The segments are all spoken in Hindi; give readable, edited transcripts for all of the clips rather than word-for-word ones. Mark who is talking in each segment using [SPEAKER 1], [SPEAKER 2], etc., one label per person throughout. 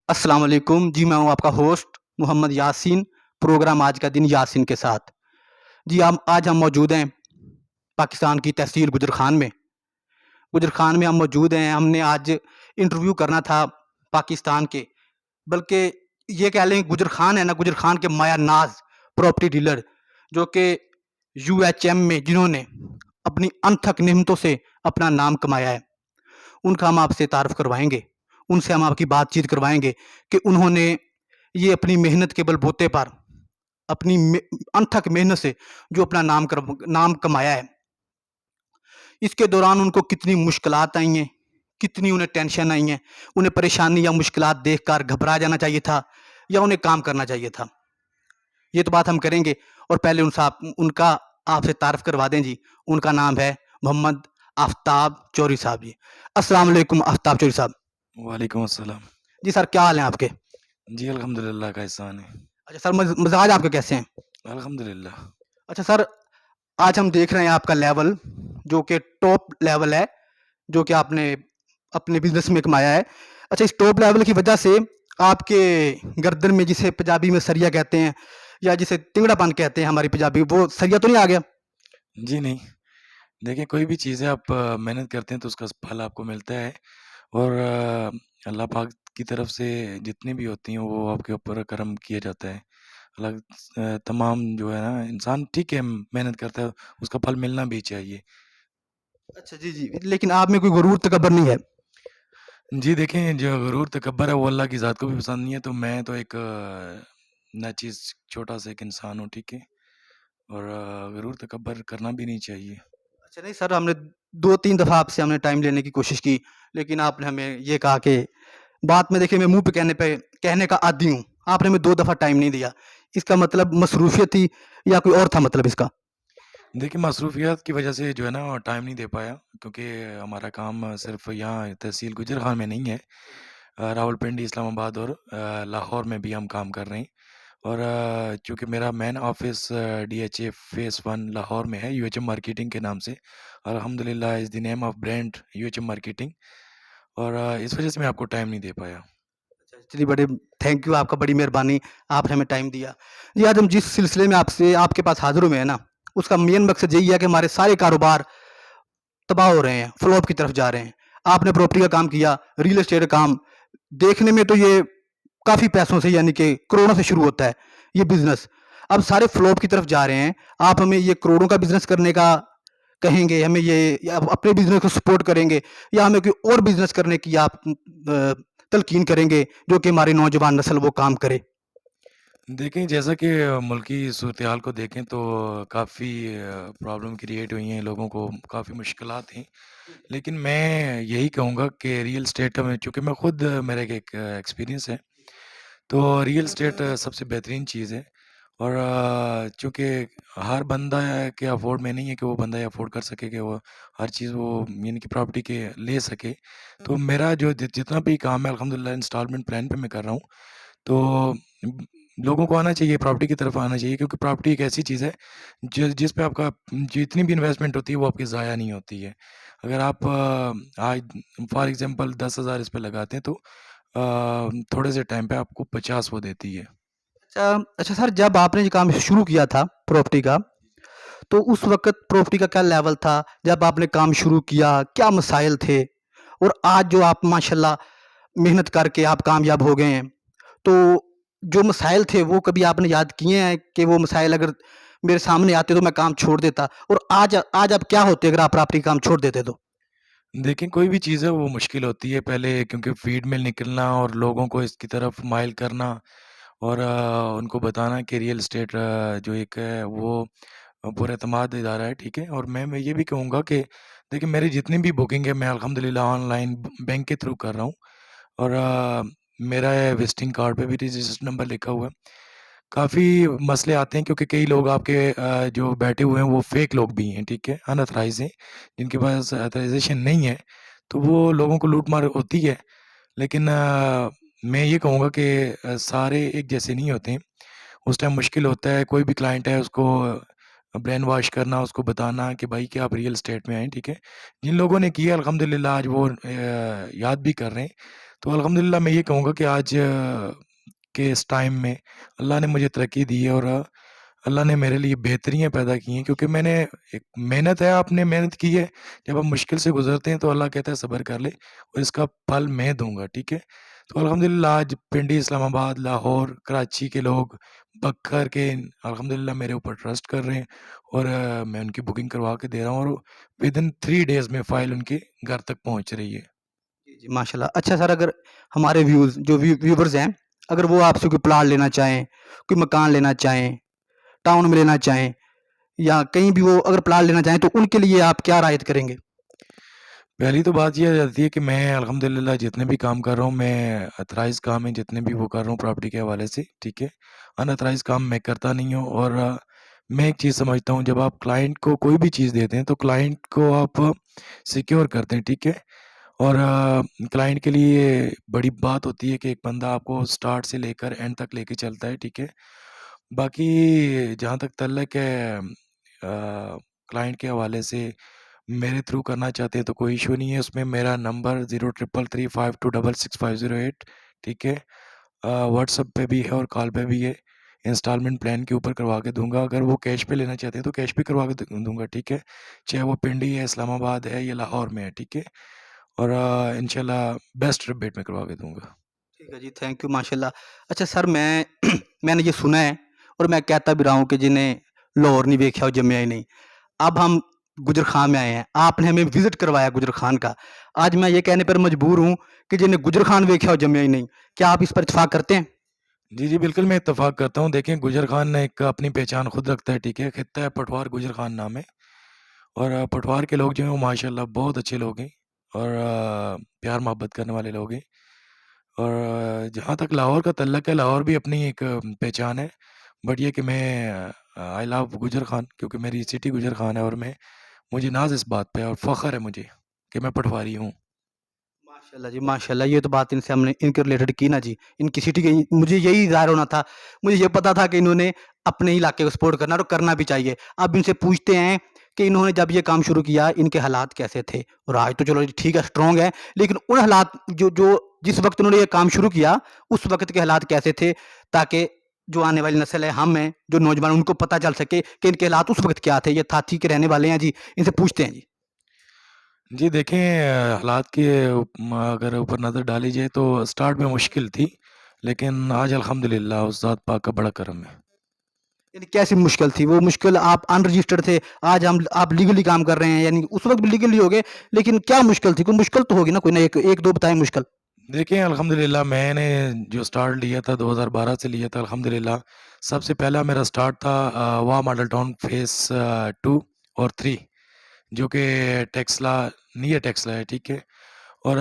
[SPEAKER 1] अस्सलाम वालेकुम। जी, मैं हूँ आपका होस्ट मोहम्मद यासीन, प्रोग्राम आज का दिन यासीन के साथ। जी, हम आज हम मौजूद हैं पाकिस्तान की तहसील गुजर खान में। गुजर खान में हम मौजूद हैं, हमने आज इंटरव्यू करना था पाकिस्तान के, बल्कि ये कह लें गुजर खान है ना, गुजर खान के माया नाज़ प्रॉपर्टी डीलर, जो कि यूएचएम में जिन्होंने अपनी अनथक मेहनतों से अपना नाम कमाया है, उनका हम आपसे तारुफ़ करवाएँगे। उनसे हम आपकी बातचीत करवाएँगे कि उन्होंने ये अपनी मेहनत के बलबूते पर, अपनी अनथक मेहनत से जो अपना नाम कमाया है, इसके दौरान उनको कितनी मुश्किलात आई हैं, कितनी उन्हें टेंशन आई हैं, उन्हें परेशानी या मुश्किलात देखकर घबरा जाना चाहिए था या उन्हें काम करना चाहिए था। ये तो बात हम करेंगे और पहले उनका आपसे तारुफ़ करवा दें जी। उनका नाम है मोहम्मद आफ़ताब चौधरी साहब जी। अस्सलाम वालेकुम आफ़ताब चौधरी साहब।
[SPEAKER 2] वालेकुम अस्सलाम।
[SPEAKER 1] जी सर, क्या हाल है आपके?
[SPEAKER 2] जी, अल्हम्दुलिल्लाह का एहसान है।
[SPEAKER 1] अच्छा सर, मिज़ाज आपके कैसे हैं?
[SPEAKER 2] अल्हम्दुलिल्लाह।
[SPEAKER 1] अच्छा सर, आज हम देख रहे हैं आपका लेवल, जो कि टॉप लेवल है, जो कि आपने अपने बिज़नेस में कमाया है। अच्छा, इस टॉप लेवल की वजह से आपके गर्दन में, जिसे पंजाबी में सरिया कहते हैं या जिसे तिंगड़ापन कहते हैं हमारी पंजाबी, वो सरिया तो नहीं आ गया?
[SPEAKER 2] जी नहीं, देखिए कोई भी चीज़ है आप मेहनत करते हैं तो उसका फल आपको मिलता है और अल्लाह पाक की तरफ से जितनी भी होती हैं वो आपके ऊपर करम किया जाता है। तमाम जो है ना इंसान ठीक है मेहनत करता है, उसका फल मिलना भी चाहिए।
[SPEAKER 1] अच्छा, जी, जी। लेकिन आप में कोई गुरूर, तकब्बुर नहीं है?
[SPEAKER 2] जी देखें, जो गुरूर तकब्बर है वो अल्लाह की ज़ात को भी पसंद नहीं है, तो मैं तो एक नाचीज़ छोटा-सा एक इंसान हूँ, ठीक है? और गुरूर तकब्बर करना भी नहीं चाहिए।
[SPEAKER 1] अच्छा, नहीं सर, हमने 2-3 दफ़ा आपसे हमने टाइम लेने की कोशिश की, लेकिन आपने हमें ये कहा कि बात में देखिए, मैं मुँह पे कहने का आदी हूँ। आपने हमें 2 दफ़ा टाइम नहीं दिया। इसका मतलब मसरूफ़ियत थी या कोई और था मतलब इसका?
[SPEAKER 2] देखिए, मसरूफ़ियत की वजह से जो है ना टाइम नहीं दे पाया क्योंकि हमारा काम सिर्फ़ यहाँ तहसील गुजर-खान में नहीं है। रावलपिंडी, इस्लामाबाद और लाहौर में भी हम काम कर रहे हैं और चूँकि मेरा main office DHA phase 1 Lahore में है, यूएचएम मार्केटिंग के नाम से। अल्हम्दुलिल्लाह is the name of brand UHM marketing और इस वजह से मैं आपको टाइम नहीं दे पाया।
[SPEAKER 1] अच्छा, चलिए, बड़े थैंक यू, आपका बड़ी मेहरबानी, आपने हमें टाइम दिया। जी, आज हम जिस सिलसिले में आपसे आपके पास हाज़िर हुए हैं ना, उसका मेन मकसद यही है कि हमारे सारे कारोबार तबाह हो रहे हैं, फ्लॉप की तरफ जा रहे हैं। आपने प्रॉपर्टी का काम किया, रियल एस्टेट का काम, देखने में तो ये काफ़ी पैसों से, यानी कि करोड़ों से शुरू होता है, ये बिज़नेस। अब सारे फ्लॉप की तरफ जा रहे हैं। आप हमें ये करोड़ों का बिज़नेस करने का कहेंगे, हमें ये, या अपने बिज़नेस को सपोर्ट करेंगे, या हमें कोई और बिज़नेस करने की आप तलकीन करेंगे, जो कि हमारी नौजवान नस्ल वो काम करे?
[SPEAKER 2] देखें, जैसा कि मुल्क की सूरत-ए-हाल को देखें तो काफ़ी प्रॉब्लम क्रिएट हुई हैं, लोगों को काफ़ी मुश्किलात हैं। लेकिन मैं यही कहूँगा कि रियल एस्टेट में चूँकि मैं खुद मेरा एक एक्सपीरियंस है, तो रियल एस्टेट सबसे बेहतरीन चीज़ है और चूँकि हर बंदा है कि अफ़ोर्ड में नहीं है कि वो बंदा ये अफ़ोर्ड कर सके कि वो हर चीज़ वो यानी कि प्रॉपर्टी के ले सके। तो मेरा जो जितना भी काम है अल्हम्दुलिल्लाह इंस्टॉलमेंट प्लान पे मैं कर रहा हूँ। तो उम, लोगों को आना चाहिए, प्रॉपर्टी की तरफ आना चाहिए क्योंकि प्रॉपर्टी एक ऐसी चीज़ है जिस पे आपका जितनी भी इन्वेस्टमेंट होती है वो आपकी ज़ाया नहीं होती है। अगर आप आज फॉर एग्ज़ाम्पल 10,000 इस पे लगाते हैं तो थोड़े से टाइम पे आपको 50 वो देती है।
[SPEAKER 1] अच्छा सर, जब आपने ये काम शुरू किया था प्रॉपर्टी का, तो उस वक़्त प्रॉपर्टी का क्या लेवल था? जब आपने काम शुरू किया, क्या मसाइल थे? और आज जो आप माशाल्लाह मेहनत करके आप कामयाब हो गए हैं, तो जो मसाइल थे वो कभी आपने याद किए हैं कि वो मसाइल अगर मेरे सामने आते तो मैं काम छोड़ देता? और आज आप क्या होते अगर आप प्रॉपर्टी का काम छोड़ देते तो?
[SPEAKER 2] देखिए, कोई भी चीज़ है वो मुश्किल होती है पहले क्योंकि फ़ील्ड में निकलना और लोगों को इसकी तरफ माइल करना और उनको बताना कि रियल एस्टेट जो एक है वो पुरएतमाद इदारा है, ठीक है? और मैं ये भी कहूँगा कि देखिए मेरी जितनी भी बुकिंग है मैं अल्हम्दुलिल्लाह ऑनलाइन बैंक के थ्रू कर रहा हूँ और मेरा विज़िटिंग कार्ड पे भी रजिस्टर्ड नंबर लिखा हुआ है। काफ़ी मसले आते हैं क्योंकि कई लोग आपके जो बैठे हुए हैं वो फेक लोग भी हैं, ठीक है? अनऑथराइज़ हैं, जिनके पास ऑथराइज़ेशन नहीं है, तो वो लोगों को लूट-मार होती है। लेकिन मैं ये कहूँगा कि सारे एक जैसे नहीं होते हैं। उस टाइम मुश्किल होता है, कोई भी क्लाइंट है उसको ब्रेन वॉश करना, उसको बताना कि भाई कि आप रियल एस्टेट में आएँ, ठीक है? जिन लोगों ने किया अल्हम्दुलिल्लाह आज वो याद भी कर रहे हैं। तो अल्हम्दुलिल्लाह मैं ये कहूँगा कि आज के इस टाइम में अल्लाह ने मुझे तरक्की दी है और अल्लाह ने मेरे लिए बेहतरियाँ पैदा की हैं, क्योंकि मैंने एक मेहनत है, आपने मेहनत की है। जब आप मुश्किल से गुज़रते हैं तो अल्लाह कहता है सब्र कर ले और इसका फल मैं दूँगा, ठीक है? तो अल्हम्दुलिल्लाह आज पिंडी, इस्लामाबाद, लाहौर, कराची के लोग बखर के अल्हम्दुलिल्लाह मेरे ऊपर ट्रस्ट कर रहे हैं और मैं उनकी बुकिंग करवा के दे रहा हूँ और विदिन 3 डेज़ में फ़ाइल उनके घर तक पहुँच रही है।
[SPEAKER 1] जी, जी, माशाल्लाह। अच्छा सर, अगर हमारे व्यूवर्स हैं, अगर वो आपसे कोई प्लॉट लेना चाहें, कोई मकान लेना चाहें, टाउन में लेना चाहें या कहीं भी वो अगर प्लॉट लेना चाहें, तो उनके लिए आप क्या रायत करेंगे?
[SPEAKER 2] पहली तो बात ये आ जाती है कि मैं अल्हम्दुलिल्लाह जितने भी काम कर रहा हूँ, मैं ऑथराइज़ काम है जितने भी वो कर रहा हूँ प्रॉपर्टी के हवाले से, ठीक है? अनऑथराइज़ काम मैं करता नहीं हूँ और मैं एक चीज़ समझता हूँ, जब आप क्लाइंट को कोई भी चीज़ देते हैं, तो क्लाइंट को आप सिक्योर करते हैं, ठीक है? और क्लाइंट के लिए बड़ी बात होती है कि एक बंदा आपको स्टार्ट से लेकर एंड तक लेके चलता है, ठीक है? बाकी जहाँ तक ताल्लुक है क्लाइंट के हवाले से मेरे थ्रू करना चाहते हैं तो कोई इश्यू नहीं है, उसमें मेरा नंबर 0333526650 ठीक है? व्हाट्सएप पे भी है और कॉल पे भी है। इंस्टॉलमेंट प्लान के ऊपर करवा के दूँगा, अगर वो कैश पे लेना चाहते हैं तो कैश पे करवा के दूँगा, ठीक है? चाहे वो पिंडी है, इस्लामाबाद है या लाहौर में है, ठीक है? और इंशाल्लाह बेस्ट रिबेट में करवा के दूँगा।
[SPEAKER 1] ठीक है जी, थैंक यू माशाल्लाह। अच्छा सर, मैं मैंने ये सुना है और मैं कहता भी रहा हूँ कि जिन्हें लाहौर नहीं देखा वो जम्मया ही नहीं। अब हम गुजर खान में आए हैं, आपने हमें विज़िट करवाया गुजर खान का। आज मैं ये कहने पर मजबूर हूँ कि जिन्हें गुजर खान देखा वो जम्मया ही नहीं। क्या आप इस पर इत्तेफ़ाक करते हैं?
[SPEAKER 2] जी, जी, बिल्कुल मैं इत्तेफ़ाक करता हूँ। देखिए गुजर खान ने एक अपनी पहचान खुद रखता है, ठीक है? खित्ता है पटवार गुजर खान नाम है और पटवार के लोग जो हैं वो माशाल्लाह बहुत अच्छे लोग हैं और प्यार मोहब्बत करने वाले लोग हैं। और जहाँ तक लाहौर का तल्लक है, लाहौर भी अपनी एक पहचान है। बट ये कि मैं आई लव गुजर खान क्योंकि मेरी सिटी गुजर खान है और मैं मुझे नाज़ इस बात पे है और फ़ख्र है मुझे कि मैं पटवारी हूँ।
[SPEAKER 1] माशाल्लाह जी, माशाल्लाह। ये तो बात इनसे हमने इनके रिलेटेड की ना जी, इनकी सिटी के मुझे यही ज़ाहिर होना था। मुझे ये पता था कि इन्होंने अपने इलाके को सपोर्ट करना है और करना भी चाहिए। अब इनसे पूछते हैं कि इन्होंने जब ये काम शुरू किया, इनके हालात कैसे थे? और आज तो चलो जी ठीक है, स्ट्रॉन्ग है, लेकिन उन हालात जो जो जिस वक़्त उन्होंने ये काम शुरू किया, उस वक़्त के हालात कैसे थे? ताकि जो आने वाली नस्ल है, हम हैं, जो नौजवान उनको पता चल सके कि इनके हालात उस वक़्त क्या थे। ये थाथी के रहने वाले हैं जी, इनसे पूछते हैं जी।
[SPEAKER 2] जी देखें हालात के अगर ऊपर नज़र डाली जाए तो स्टार्ट में मुश्किल थी, लेकिन आज अल्हम्दुलिल्लाह उस ज़ात पाक का बड़ा करम है।
[SPEAKER 1] यानी कैसी मुश्किल थी? वो मुश्किल आप अनरजिस्टर्ड थे, आज आप लीगली काम कर रहे हैं, यानी उस वक़्त भी लीगली हो गए, लेकिन क्या मुश्किल थी? कोई मुश्किल तो होगी ना कोई ना, एक 1-2 बताएँ मुश्किल?
[SPEAKER 2] देखिए अल्हम्दुलिल्लाह मैंने जो स्टार्ट लिया था 2012 से लिया था अल्हम्दुलिल्लाह। सबसे पहला मेरा स्टार्ट था वाह मॉडल टाउन फ़ेज़ 2 और 3 जो कि टेस्ला नियर टेस्ला है, ठीक है? और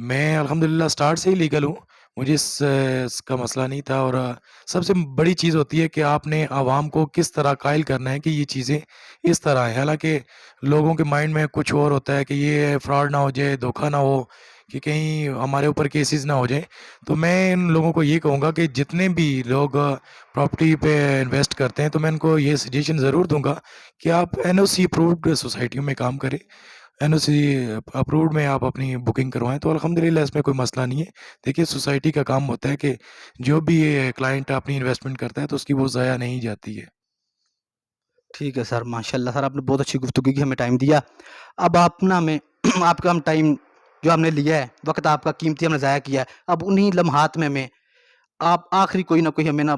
[SPEAKER 2] मैं अल्हम्दुलिल्लाह स्टार्ट से ही लीगल हूँ। मुझे इसका मसला नहीं था और सबसे बड़ी चीज़ होती है कि आपने आवाम को किस तरह कायल करना है कि ये चीज़ें इस तरह हैं। हालाँकि लोगों के माइंड में कुछ और होता है कि ये फ्रॉड ना हो जाए, धोखा ना हो, कि कहीं हमारे ऊपर केसेस ना हो जाएँ। तो मैं इन लोगों को ये कहूँगा कि जितने भी लोग प्रॉपर्टी पे इन्वेस्ट करते हैं, तो मैं उनको ये सजेशन ज़रूर दूँगा कि आप एनओसी अप्रूव्ड सोसाइटियों में काम करें। एनओसी अप्रूव्ड में आप अपनी बुकिंग करवाएँ तो अल्हम्दुलिल्लाह इसमें कोई मसला नहीं है। देखिए सोसाइटी का काम होता है कि जो भी ये क्लाइंट अपनी इन्वेस्टमेंट करता है तो उसकी वो ज़ाया नहीं जाती है।
[SPEAKER 1] ठीक है सर, माशाल्लाह सर, आपने बहुत अच्छी गुफ्तगू की, हमें टाइम दिया। अब आप ना हमें आपका हम टाइम जो हमने लिया है, वक़्त आपका कीमती हमने ज़ाया किया है, अब उन्हीं लम्हात में हमें आप आखिरी कोई ना कोई हमें ना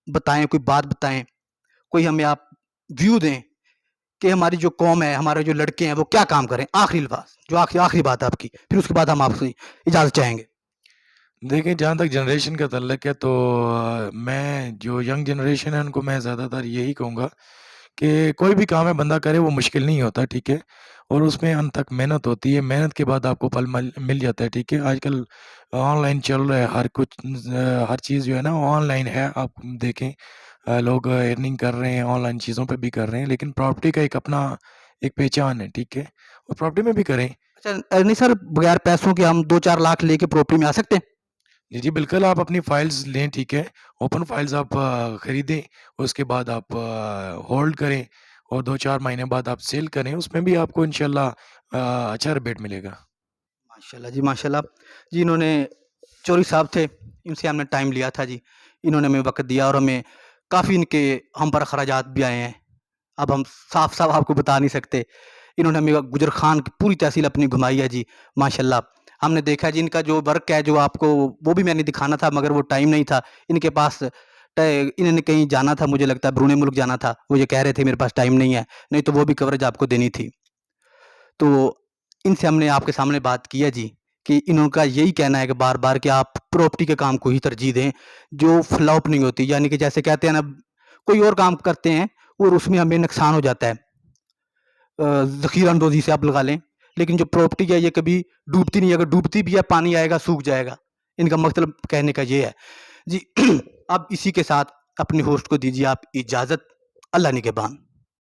[SPEAKER 1] बताएँ, कोई बात बताएँ, कोई हमें आप व्यू दें कि हमारी जो कौम है, हमारे जो लड़के हैं, वो क्या काम करें? आखिरी अल्फ़ाज़, जो आखिरी आखिरी बात है आपकी, फिर उसके बाद हम आपसे इजाज़त चाहेंगे।
[SPEAKER 2] देखिए जहाँ तक जनरेशन का ताल्लुक है तो मैं जो यंग जनरेशन है उनको मैं ज़्यादातर यही कहूँगा कि कोई भी काम है बंदा करे वो मुश्किल नहीं होता, ठीक है? और उसमें अंत तक मेहनत होती है, मेहनत के बाद आपको फल मल मिल जाता है, ठीक है? आजकल ऑनलाइन चल रहा है हर कुछ हर चीज़ जो है ना ऑनलाइन है, आप देखें लोग अर्निंग कर रहे हैं, ऑनलाइन चीज़ों पे भी कर रहे हैं, लेकिन प्रॉपर्टी का एक अपना एक पहचान है, ठीक है? और प्रॉपर्टी में भी करें।
[SPEAKER 1] अच्छा नहीं सर, बगैर पैसों के हम 2-4 लाख लेके प्रॉपर्टी में आ सकते हैं?
[SPEAKER 2] जी, जी, बिल्कुल आप अपनी फ़ाइल्स लें, ठीक है? ओपन फ़ाइल्स आप खरीदें, उसके बाद आप होल्ड करें और 2-4 महीने बाद आप सेल करें, उसमें भी आपको इंशाल्लाह अच्छा रिबेट मिलेगा।
[SPEAKER 1] माशाल्लाह जी, माशाल्लाह। जी, इन्होंने चौधरी साहब थे, इनसे हमने टाइम लिया था जी। इन्होंने हमें वक़्त दिया और हमें काफ़ी इनके हम पर अख़राजात भी आए हैं। अब हम साफ-साफ आपको बता नहीं सकते। इन्होंने हमें गुजर खान की पूरी तहसील अपनी घुमाई है जी, माशाल्लाह। हमने देखा है जी इनका जो वर्क है, जो आपको वो भी मैंने दिखाना था मगर वो टाइम नहीं था। इनके पास इन्होंने कहीं जाना था, मुझे लगता है ब्रूने मुल्क जाना था। वो ये कह रहे थे मेरे पास टाइम नहीं है, नहीं तो वो भी कवरेज आपको देनी थी। तो इनसे हमने आपके सामने बात की है जी, कि इनका यही कहना है कि बार-बार कि आप प्रॉपर्टी के काम को ही तरजीह दें, जो फ्लॉप नहीं होती। यानी कि जैसे कहते हैं ना, कोई और काम करते हैं और उसमें हमें नुकसान हो जाता है। ज़ख़ीरा-अंदोज़ी से आप लगा लें, लेकिन जो प्रॉपर्टी है ये कभी डूबती नहीं है, अगर डूबती भी है पानी आएगा, सूख जाएगा। इनका मतलब कहने का ये है। जी, अब इसी के साथ अपने होस्ट को दीजिए आप इजाज़त। अल्लाह निगहबान।